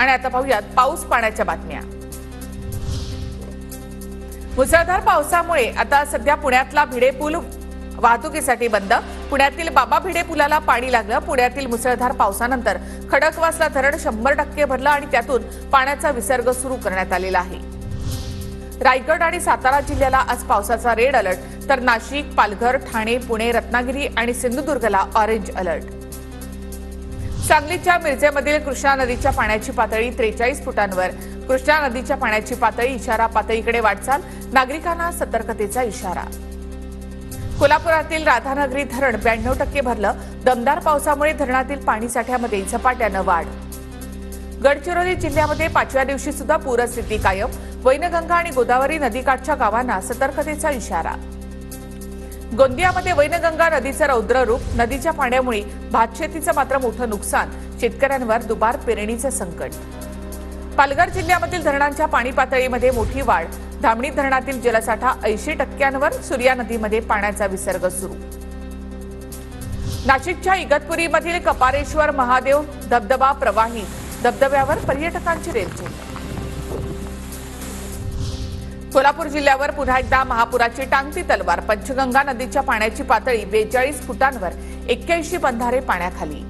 आणि आता पाहूयात पाऊस पाण्याच्या बातम्या। मुसळधार पावसामुळे आता सध्या पुण्यातला भिडे पूल वाहतुकीसाठी बंद। पुण्यातील बाबा भिडे पुलाला पाणी लागलं। पुण्यातील मुसळधार पावसानंतर खडकवासला धरण 100% भरलं आणि त्यातून पाण्याचा विसर्ग सुरू करण्यात आलेला आहे। रायगड आणि सातारा जिल्ह्याला आज पावसाचा रेड अलर्ट, तर नाशिक, पालघर, ठाणे, पुणे, रत्नागिरी आणि सिंधुदुर्गला ऑरेंज अलर्ट। सांगलीच्या मिरजेमधील कृष्णा नदीच्या पाण्याची पातळी 43 फुटांवर। कृष्णा नदीच्या पाण्याची पातळी इशारा पातळीकडे वाटचाल, नागरिकांना सतर्कतेचा इशारा। कोल्हापुरातील राधानगरी धरण 92% भरलं। दमदार पावसामुळे धरणातील पाणीसाठ्यामध्ये झपाट्यानं वाढ। गडचिरोली जिल्ह्यामध्ये 5व्या दिवशी सुद्धा पूरस्थिती कायम। वैनगंगा आणि गोदावरी नदीकाठच्या गावांना सतर्कतेचा इशारा। गोंदियामध्ये वैनगंगा नदीचं रौद्र रूप, नदीच्या पाण्यामुळे भातशेतीचं मात्र मोठं नुकसान, शेतकऱ्यांवर दुबार पेरणीचं संकट। पालघर जिल्ह्यामधील धरणांच्या पाणी पातळीमध्ये मोठी वाढ। धामणी धरणातील जलसाठा 80%वर, सूर्या नदीमध्ये पाण्याचा विसर्ग सुरू। नाशिकच्या इगतपुरीमधील कपारेश्वर महादेव धबधबा प्रवाही, धबधब्यावर पर्यटकांची रेलचेल। कोल्हापूर जिल्ह्यावर पुन्हा एकदा महापुराची टांगती तलवार। पंचगंगा नदीच्या पाण्याची पातळी 42 फुटांवर, 81 बंधारे पाण्याखाली।